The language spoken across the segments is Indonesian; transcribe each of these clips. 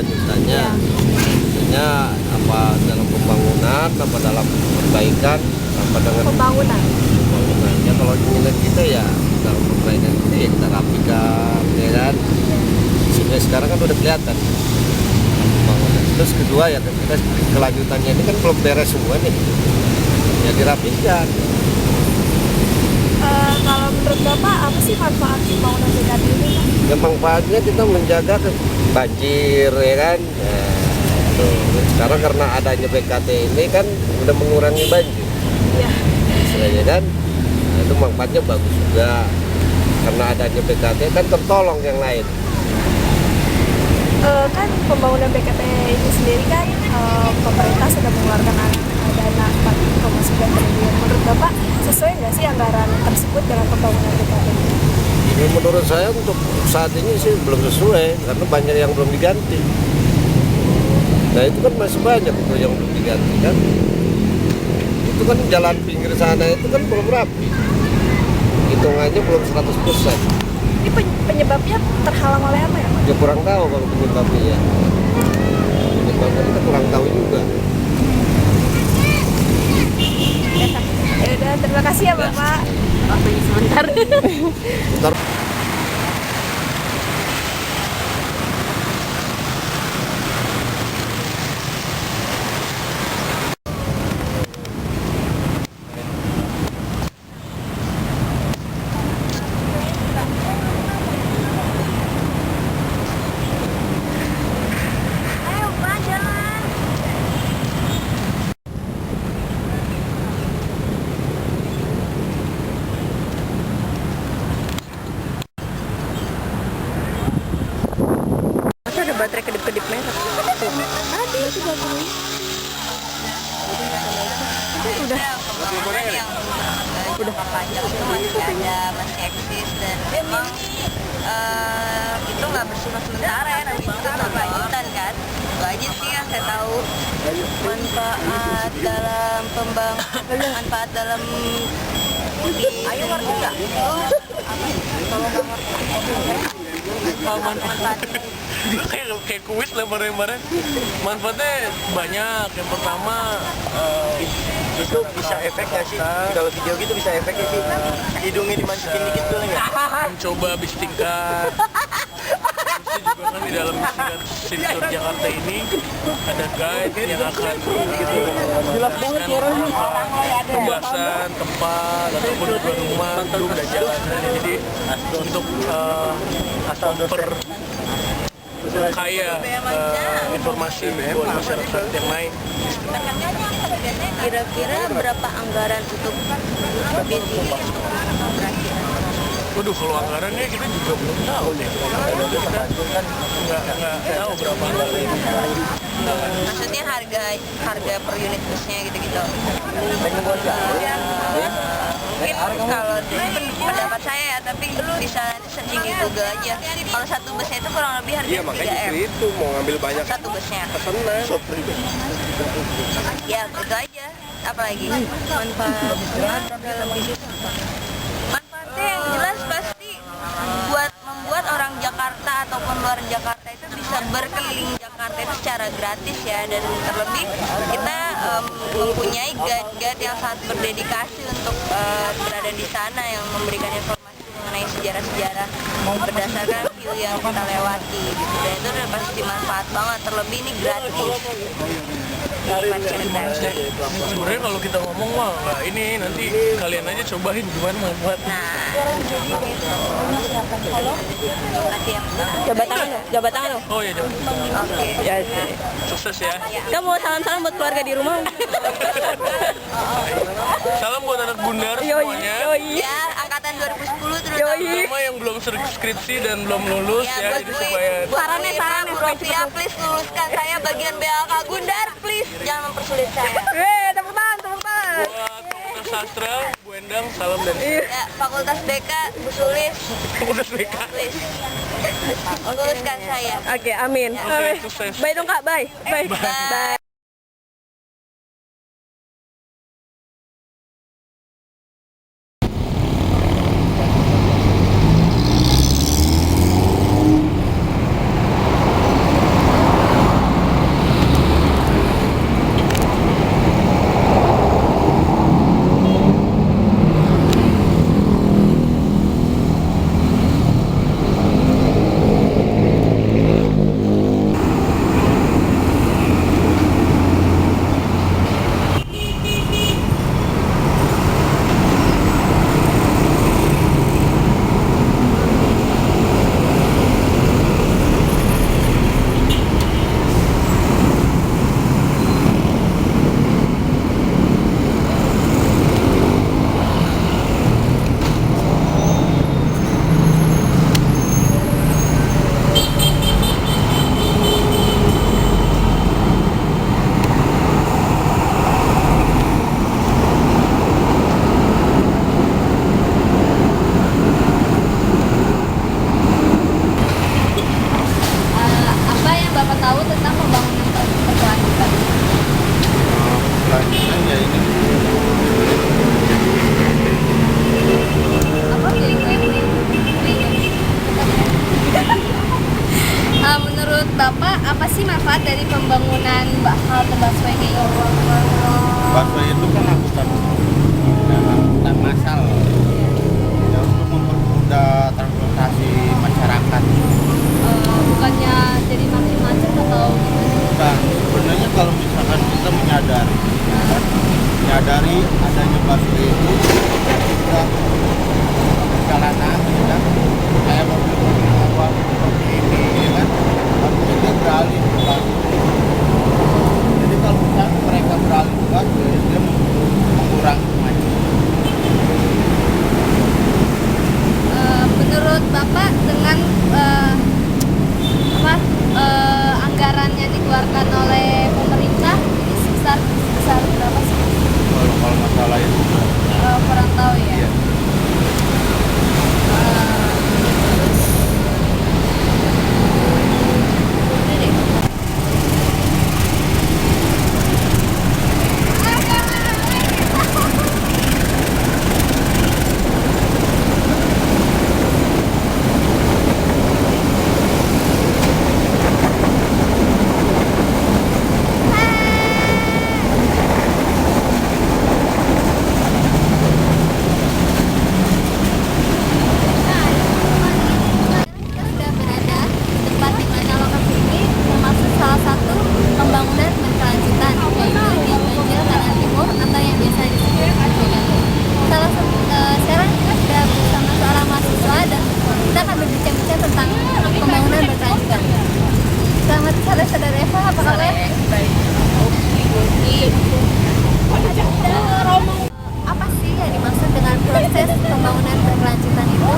kelanjutannya. Maksudnya apa dalam pembangunan, apa dalam perbaikan, apa dengan Pembangunan. pembangunannya. Kalau keinginan kita ya dalam perbaikan itu ya kita rapikan, ya kan. Sehingga sekarang kan udah kelihatan pembangunan. Terus kedua ya kita kelanjutannya ini kan belum beres semua nih, ya dirapikan. Kalau menurut Bapak apa sih manfaat pembangunan BKT ini, Pak? Yang manfaatnya kita menjaga banjir, ya kan. Tuh, sekarang karena adanya BKT ini kan udah mengurangi banjir, Iya. istilahnya kan. Nah, itu manfaatnya bagus juga. Karena adanya BKT kan tertolong yang lain. Kan pembangunan BKT ini sendiri kan pemerintah sudah mengeluarkan dana 4,9 triliun. Menurut Bapak sesuai nggak sih anggaran tersebut dengan pembangunan BKT ini? Ini menurut saya untuk saat ini sih belum sesuai karena banyak yang belum diganti. Nah itu kan masih banyak itu yang belum diganti kan. Itu kan jalan pinggir sana itu kan belum rapi. Hitungannya belum 100%. Ini penyebabnya terhalang oleh apa ya, Pak? Ya kurang tahu kalau penyebabnya ya. Penyebabnya kita kurang tahu juga. Ya udah, terima kasih ya Bapak. Waktunya sebentar. Ntar Ayo, Pak, jalan. Masa ada baterai kedip-kedip merah? Tuh. Ada itu baterainya. Udah. Udah panjang itu masih ada, masih eksis dan memang itu nggak bersifat sementara ya, tapi itu berkelanjutan kan. Itu aja sih yang saya tahu. Manfaat dalam manfaat dalam ayo ngerti nggak? Kalau nggak ngerti manfaat kayak kuis lebar-lebaran. Manfaatnya banyak. Yang pertama itu bisa efek nggak sih? Kalau video gitu bisa efek nggak sih? Hidungnya dimasukin dikit boleh nggak? mencoba bis tingkat. Terus juga kan di dalam Sintur Jakarta ini ada guide yang akan pembahasan tempat ataupun juga rumah udah jalan. Jadi untuk kaya informasi buat masyarakat yang lain. kira-kira berapa anggaran untuk bis ini terakhir? Waduh, kalau anggarannya kita juga belum tahu deh. Kita nggak tahu berapa anggarannya. Maksudnya harga per unit busnya gitu-gitu. Mungkin kalau dari pendapat saya ya, tapi bisa nanti searching di Google aja. Kalau satu busnya itu kurang lebih harga 3M. Itu mau ngambil banyak Satu busnya. pesanan. Ya, itu aja. Apalagi manfaat dalam bisnis apa? Manfaatnya yang jelas pasti membuat orang Jakarta ataupun luar Jakarta itu bisa berkeliling Jakarta itu secara gratis ya, dan terlebih kita mempunyai guide-guide yang sangat berdedikasi untuk berada di sana yang memberikan informasi mengenai sejarah-sejarah berdasarkan view yang kita lewati gitu, dan itu udah pasti manfaat banget, terlebih ini gratis. Sebenarnya kalau kita ngomong mah nggak ini, nanti kalian aja cobain gimana manfaat. Nah, Coba tangan lo. Oh iya, coba. oke. Ya. Sukses ya. Kamu salam-salam buat keluarga di rumah. Salam buat anak bundar semuanya. Ya, angkatan 2010 terus. Terutama yang belum skripsi dan belum lulus ya, jadi supaya Sarannya, Bu Rofia, please luluskan saya bagian BLK Gundar, please jangan mempersulit saya. Tepuk tangan. buat Fakultas Sastra, Bu Endang, salam dari Ya, Fakultas BK, Bu Sulis, Fakultas BK. please luluskan saya. Oke, amin. Oke, sukses. Bye dong Kak, bye. Bye. dari pembangunan halte busway kayak gitu? Busway itu kan angkutan massal ya, untuk mempermudah transportasi masyarakat. Bukannya jadi makin macet atau gimana? Bukan, sebenarnya kalau misalkan kita menyadari adanya busway itu kita perjalanan ya, kayak mobil apa seperti ini ya kan, harusnya dia beralih ke busway. Jadi kalau misalkan mereka beralih ke busway, dia mengurangi kemacetan. Menurut Bapak dengan anggaran yang dikeluarkan oleh pemerintah ini sebesar berapa sih? Kalau masalah itu Kurang tahu ya. iya. Ini deh. Kita sudah berada di tempat di mana lokasi ini termasuk salah satu pembangunan berkelanjutan, yaitu di Ganjil Kanan Timur atau yang biasa disebut Ganjil. Sekarang kita sudah bersama seorang mahasiswa dan kita akan berbincang-bincang tentang pembangunan berkelanjutan. Selamat sore Saudara Eva, apa kabar? Baik. Apa sih yang dimaksud dengan proses pembangunan berkelanjutan itu?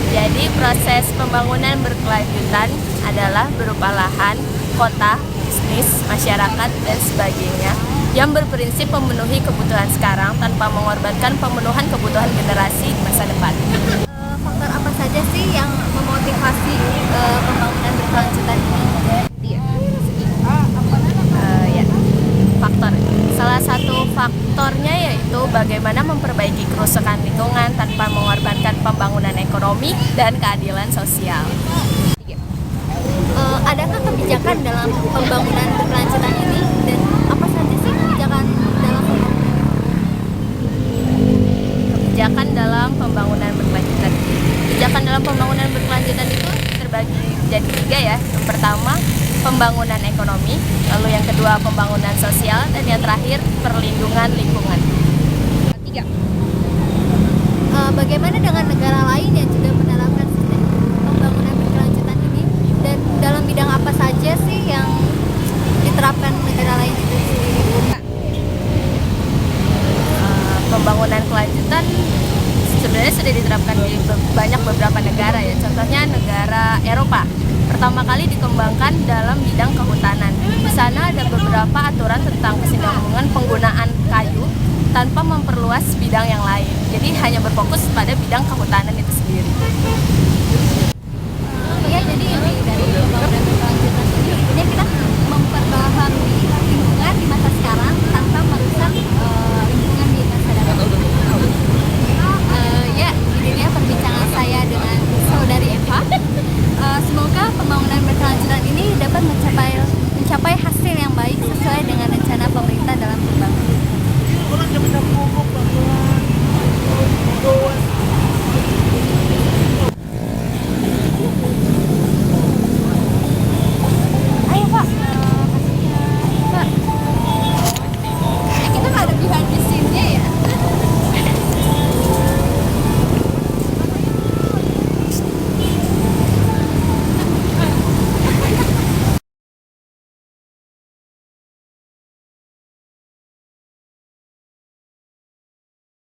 Jadi proses pembangunan berkelanjutan adalah berupa lahan, kota, bisnis, masyarakat, dan sebagainya yang berprinsip memenuhi kebutuhan sekarang tanpa mengorbankan pemenuhan kebutuhan generasi masa depan. Faktor apa saja sih yang memotivasi pembangunan berkelanjutan ini? Ya, faktor. Salah satu faktornya yaitu bagaimana memperbaiki kerusakan lingkungan tanpa mengorbankan pembangunan ekonomi dan keadilan sosial. Adakah kebijakan dalam pembangunan berkelanjutan ini dan apa saja sih kebijakan dalam dalam pembangunan berkelanjutan? Kebijakan dalam pembangunan berkelanjutan itu terbagi jadi 3 ya. Yang pertama pembangunan ekonomi, lalu yang kedua pembangunan sosial, dan yang terakhir perlindungan lingkungan. 3. Bagaimana dengan negara lain yang juga menerapkan sistem pembangunan berkelanjutan ini, dan dalam bidang apa saja sih yang diterapkan negara lain itu sendiri? Pembangunan kelanjutan sebenarnya sudah diterapkan di beberapa negara ya. Contohnya negara Eropa. Pertama kali dikembangkan dalam bidang kehutanan. Di sana ada beberapa aturan tentang kesinambungan penggunaan kayu tanpa memperluas bidang yang lain. Jadi hanya berfokus pada bidang kehutanan itu sendiri.